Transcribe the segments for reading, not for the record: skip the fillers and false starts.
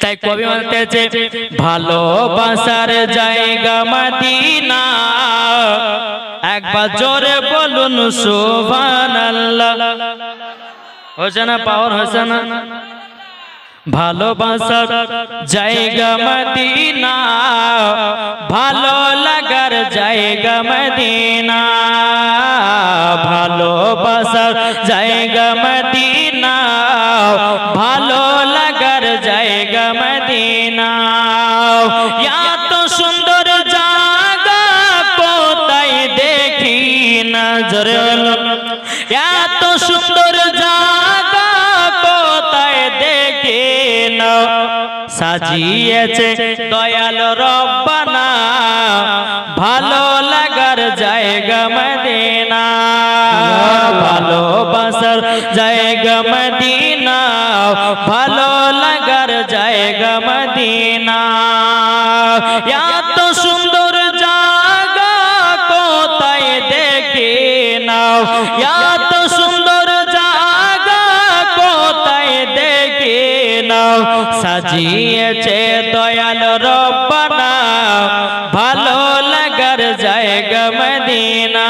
তাই কবি বলতেছে ভালোবাসার জায়গা মদিনা, একবার জোরে বলুন সুবহানাল্লাহ। হয়েছে না? পাওয়ার হয়েছে না? ভালোবাসার জায়গা মদিনা, ভালো লাগার জায়গা মদিনা, ভালোবাসার জায়গা মদিনা, ভালো লাগার জায়গা মদিনা। এত সুন্দর জায়গা কোথায় দেখি না, জোরে বলুন। এত সুন্দর জায়গা কোথায় দেখি না, সাজিয়েছে দয়াল রব্বানা, ভালো লাগার জায়গা মদিনা, ভালোবাসার জায়গা মদিনা, ভালো লাগার জায়গা মদিনা। এত সুন্দর জায়গা কোথায় দেখি না, এত সুন্দর জায়গা কোথায় দেখি না, সাজিয়েছে দয়াল রব্বানা, ভালো লাগার জায়গা মদিনা।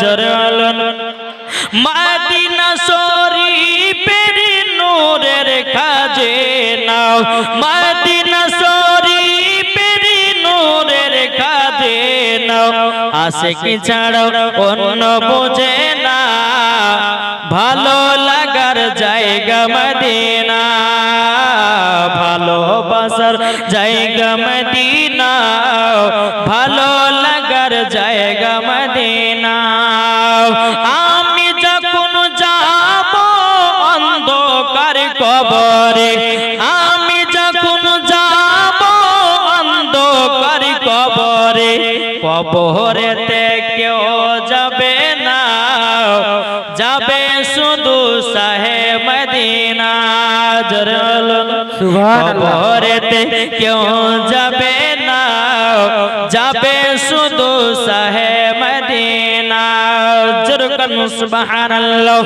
জোরে বলুন। মদিনা শরীফের নূরের খাজনা, মদিনা শরীফের নূরের খাজনা, আশিকি ছাড়া অন্য বোঝে না, ভালো লাগার জায়গা মদিনা, ভালোবাসার জায়গা মদিনা, ভালো লাগার জায়গা মদিনা। আমি যখন যাব অন্ধকার কবরে, আমি যখন যাব অন্ধকার কবরে, কবরেতে কেউ যাবে না, যাবে শুধু শাহে মদিনা। কবরেতে কেউ যাবে না, যাবে শুধু শাহে মদিনা। জোরকান সুবহানাল্লাহ।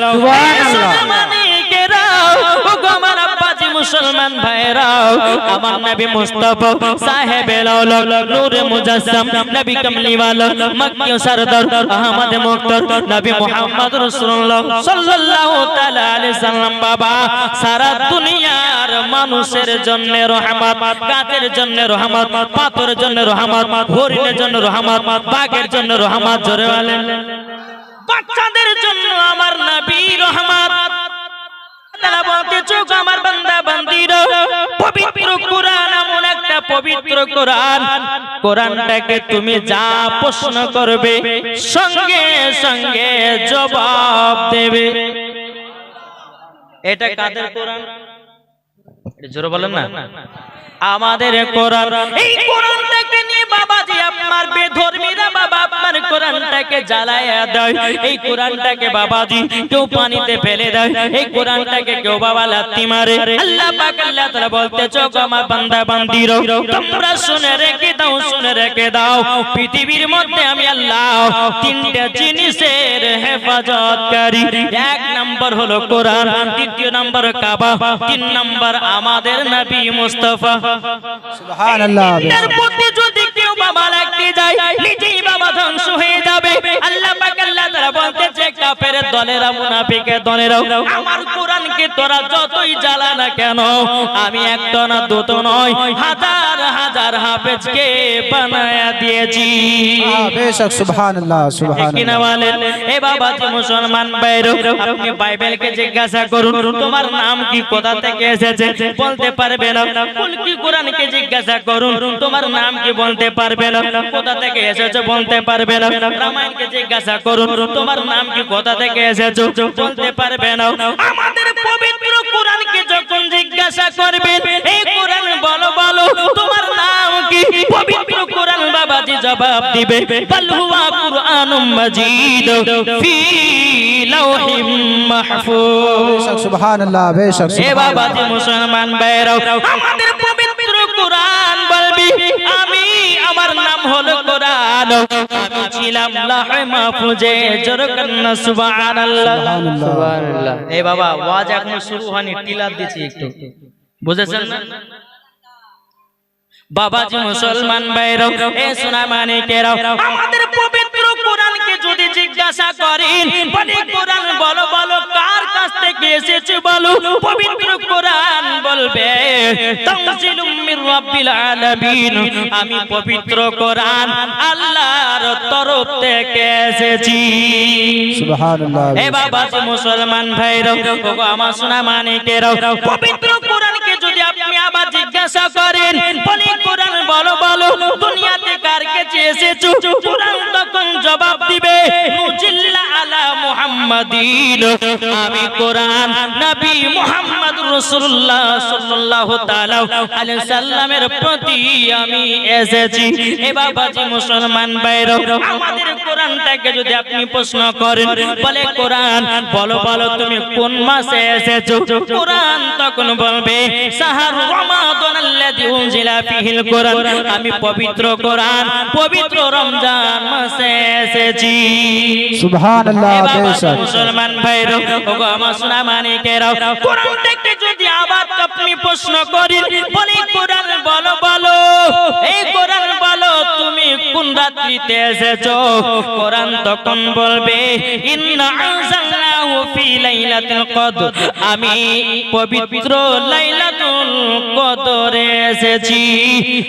মুসলমান ভাইরাও, আমার নবী মুস্তাফা সাহেবে লাউল নূরে মুজাসসাম, নবী কামলিওয়ালা মক্কি সরদার আহমদ মুক্তার নবী মুহাম্মদ রাসূলুল্লাহ সাল্লাল্লাহু তাআলা আলাইহি সাল্লাম বাবা সারা দুনিয়ার মানুষের জন্য রহমত, গাছের জন্য রহমত, পাথরের জন্য রহমত, হরিণের জন্য রহমত, বাঘের জন্য রহমত, জোরে বলেন। বাচ্চাদের জন্য আমার নবী রহমত। তারা বলতে চোখ আমার বান্দা বান্দিরা, পবিত্র কোরআন এমন একটা পবিত্র কোরআন, কোরআনটাকে তুমি যা প্রশ্ন করবে সঙ্গে সঙ্গে জবাব দেবে। এটা কাদের কোরআন? জোরে বলেন না। আমাদের কোরআন। এই কোরআনটাকে নিয়ে বাবাজি আপনার বেধর্মীরা বাবা আপনার কোরআনটাকে জ্বালায়া দেয়, এই কোরআনটাকে বাবাজি কেউ পানিতে ফেলে দেয়, এই কোরআনটাকে কেউ বাবা লাথি মারে। আল্লাহ পাক আল্লাহ তাআলা বলতেছে গো আমার বান্দা বান্দীরা, তোমরা শুনে রেখে দাও, শুনে রেখে দাও, পৃথিবীর মধ্যে আমি আল্লাহ তিনটা জিনিসের হেফাজতকারী। এক নাম্বার হলো কোরআন, দ্বিতীয় নাম্বার কাবা, তিন নাম্বার আমাদের নবী মুস্তাফা। সুবহানাল্লাহ। এর প্রতি যদি কেউ বাবা লাগতে যায় নিজেই বাবা ধ্বংস হয়ে যাবে। আল্লাহ পাক আল্লাহ তাআলা বলতেছে কাফের দলেরা মুনাফিকের দলেরা আমার কোরআনকে তোরা যতই জ্বালা না কেন, আমি একটা না দুটো নয় হাজার হাজার হাফেজকে বানায়া দিয়েছি। বেশক সুবহানাল্লাহ সুবহানাল্লাহ। কিনা বলেন এ বাবা যে মুসলমান ভাইরা, আপনি বাইবেলকে জিজ্ঞাসা করুন তোমার নাম কি, কোথা থেকে এসেছে, বলতে পারবে না। কি কোরআনকে জিজ্ঞাসা করুন তোমার নাম কি, বলতে পারবে না। কোথা থেকে এসেছো বলতে পারবে না। রামায়ণকে জিজ্ঞাসা করুন তোমার নাম কি, কোথা থেকে এসেছো, বলতে পারবে না। আমাদের পবিত্র কোরআনকে যখন জিজ্ঞাসা করবেন এই কোরআন বলো বলো তোমার নাম কি, পবিত্র কোরআন বাবাজি জবাব দিবে বল হুয়া কুরআনুম মাজিদ ফি লাওহিম মাহফুজ। সুবহানাল্লাহ। বেশক এ বাবাজি মুসলমান ভাইরা, আমাদের পবিত্র কোরআন বলবি আমি আমার নাম হলো কোরআন, আমি ছিলাম লাহে মাহফুজে। জোরে কান্না সুবহানাল্লাহ সুবহানাল্লাহ। এ বাবা ওয়াজ এখনো শুরু হয়নি, টিলার দিছি একটু, বুঝেছেন না? বাবাজি মুসলমান ভাইরা, এ সোনা মানিকেরাও, আমাদের পবিত্র কোরআনকে যদি জিজ্ঞাসা করেন, বলে কোরআন বলো বলো কার কাছ থেকে এসেছে বলো, পবিত্র কোরআন বলবে তানজিলুম মির রাব্বিল আলামিন, আমি পবিত্র কোরআন আল্লাহর তরফ থেকে এসেছি। সুবহানাল্লাহ। এ বাবাজি মুসলমান ভাইরা, ওগো আমার সোনা মানিকেরাও, পবিত্র কোরআনকে যদি আপনি আবার জিজ্ঞাসা করেন, বলি কোরআন বলো বলো দুনিয়াতে কার কাছে এসেছো, কোরআন তখন জবাব দিবে নুজিল্লা আলা মুহাম্মাদিন, আমি কোরআন নবী মুহাম্মদ রাসূলুল্লাহ সাল্লাল্লাহু তাআলা আলাইহি সাল্লামের প্রতি আমি এসেছি। এ বাবাজি মুসলমান ভাইরা, আমাদের কোরআনটাকে যদি আপনি প্রশ্ন করেন, বলে কোরআন বলো বলো তুমি কোন মাসে এসেছো, কোরআন তখন বলবে শাহরু রমাদান আল্লাযী উনজিলা ফীহিল কোরআন, আমি পবিত্র কোরআন পবিত্র রমজান মাসে এসেছি। সুবহানাল্লাহ। বেশক মুসলমান ভাইরা, ওগো আমার সোনা মানিকেরাও, কোরআনটাকে যদি আবার আপনি প্রশ্ন করেন, বলি কোরআন বলো বলো এই কোরআন বলো তুমি কোন রাত্রিতে এসেছো, কোরআন তখন বলবে ইন্না আনজালনাহু ফি লাইলাতুল কদর, আমি পবিত্র লাইলাতুল কদরে এসেছি।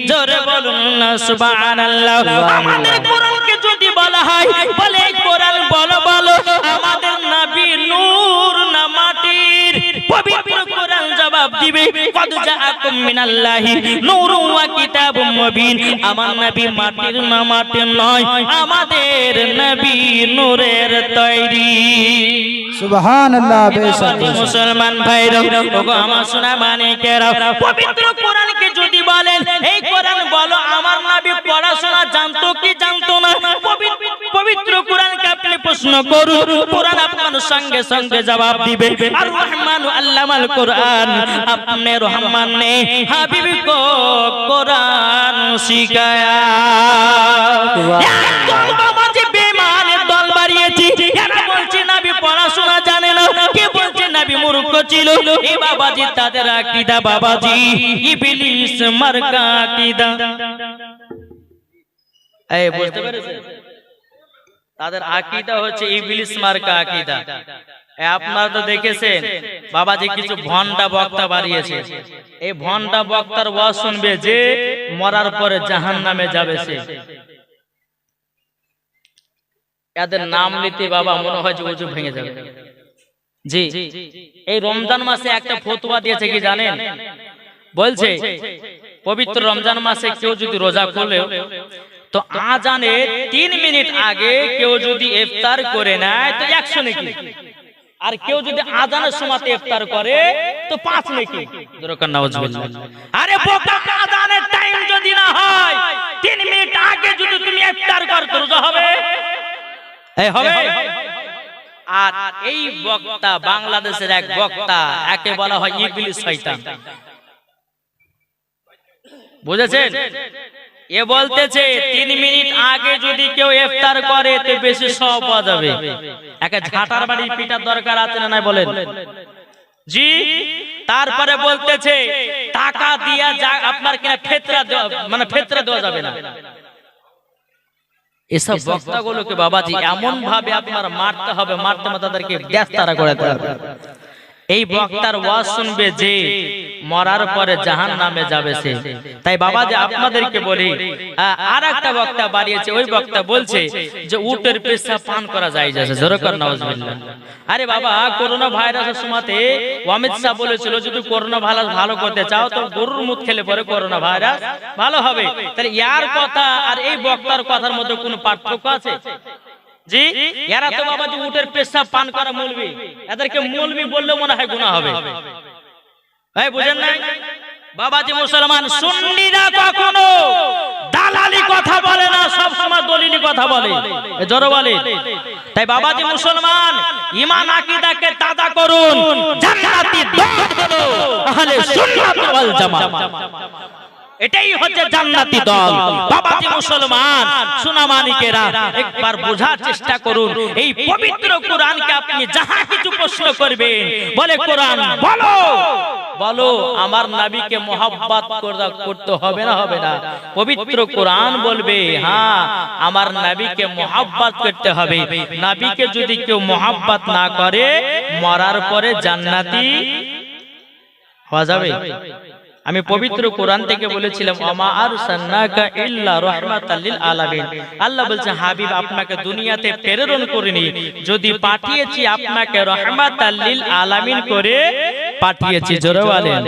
জোরে বলুন না সুবহানাল্লাহ। আমাদের কোরআনকে যদি বলা হয়, বলে কোরআন বলো বলো আমাদের নবী নূর না মাটির, পবিত্র কোরআন জবাব দিবে কদ জাআকুম মিনাল্লাহি নূরুন ওয়া কিতাবুম মুবিন, আমার নবী মাটির না মাটির নয়, আমাদের নবী নূরের তৈরি। সুবহানাল্লাহ। বেশক মুসলমান ভাইরা, ওগো আমার সোনা মানিকেরা, পবিত্র কোরআনকে যদি বলেন এই কোরআন বলো আমার নবী পড়াশোনা জানতো কি জানতো না, পবিত্র কোরআনকে আপনি প্রশ্ন করুন, কোরআন আপনার সঙ্গে সঙ্গে জবাব দিবে আর রহমানু আল্লামাল কোরআন, আপনি রহমান ने হাবিব को কোরআন শিখায়া। একদম বাবাজি বেঈমানের দল বাড়িয়েছি, এরা বলছে নবী পড়াশোনা জানে না, কে বলছে নবী মূর্খ ছিল। এই বাবাজি তাদের আকীদা বাবাজি ইবলিস মার্কা আকীদা। এই বুঝতে পেরেছেন, তাদের আকীদা হচ্ছে ইবলিস মার্কা আকীদা। আপনারা তো দেখেছেন বাবাজি কিছু ভন্ডা বক্তা বাড়িয়েছে, এই ভন্ডা বক্তার ওয়াজ শুনবে যে মরার পরে জাহান্নামে যাবে সে, এদের নাম নিতে বাবা মনে হয় যে ওযু ভেঙে যাবে। জি, এই রমজান মাসে একটা ফতোয়া দিয়েছে কি জানেন, বলছে পবিত্র রমজান মাসে কেউ যদি রোজা খোলে তো আজানের 3 মিনিট আগে কেউ যদি ইফতার করে নেয় তো 100 নেকি, আর কেউ যদি আজানের সময় ইফতার করে তো 5 নেকি। দরকার নাউজুবিল্লাহ। আরে বোকা, আজানের টাইম যদি না হয় 3 মিনিট আগে যদি তুমি ইফতার করো তো রোজা হবে? এই হবে। আর এই বক্তা বাংলাদেশের এক বক্তা, একে বলা হয় ইবলিস শয়তান, বুঝেছেন? এ বলতেছে 3 মিনিট আগে যদি কেউ ইফতার করে তো বেশি সওয়াব পাওয়া যাবে। একে ঝাঁটার বাড়ি পিটার দরকার আছে না নাই বলেন? জি। তারপরে বলতেছে টাকা দিয়া যা আপনার কিনা ফিতরা মানে ফিতরা দেওয়া যাবে না। এসব বক্তাগুলোকে বাবাজি এমন ভাবে আপনার মারতে হবে, মারতে মারতে তাদেরকে গ্রেফতার করে দিতে হবে। এই বক্তার ওয়াজ শুনবে যে মরার পরে জাহান্নামে যাবে সে। তাই বাবাজি আপনাদেরকে বলি, আর একটা বক্তা বাড়িয়েছে, ওই বক্তা বলছে যে উটের পেশাব পান করা যায় যাচ্ছে। জোরে কর নাউজুবিল্লাহ। আরে বাবা, করোনা ভাইরাসের সময়তে অমিত শাহ বলেছিল যদি করোনা ভাইরাস ভালো করতে চাও তো গরুর মুখ খেলে পরে করোনা ভাইরাস ভালো হবে। তাহলে ইয়ার কথা আর এই বক্তার কথার মধ্যে কোনো পার্থক্য আছে? জি, এরা তো বাবাজি উটের পেশাব পান করা মৌলবি, এদেরকে মৌলবি বললে মনে হয় গুনাহ হবে। ভাই বুঝেন না বাবাজি? মুসলমান সুন্নিরা কখনো দালালি কথা বলে না, সব সময় দলিলি কথা বলে, জোরে বলে। তাই বাবাজি মুসলমান ঈমান আকীদাকে তাজা করুন, জান্নাতি দল হলো আহলে সুন্নাত ওয়াল জামাত। এটাই হচ্ছে জান্নাতি দল। বাবাজি মুসলমান সোনামানিকেরা, একবার বোঝার চেষ্টা করুন। এই পবিত্র কোরআনকে আপনি যাহা কিছু প্রশ্ন করবেন, বলে কোরআন বলো বলো আমার নবীকে মহব্বত করতে হবে না হবে না? পবিত্র কোরআন বলবে হ্যাঁ আমার নবীকে মহব্বত করতে হবে। নবীকে যদি কেউ মহব্বত না করে মরার পরে জান্নাতি হওয়া যাবে? আমি পবিত্র কোরআন থেকে বলেছিলাম ওমা আরসালনাকা ইল্লা রাহমাতাল লিল আলামিন। আল্লাহ বলছে হাবিব আপনাকে দুনিয়াতে প্রেরণ করিনি, যদি পাঠিয়েছি আপনাকে রাহমাতাল লিল আলামিন করে পাঠিয়েছি। জোরে বলেন।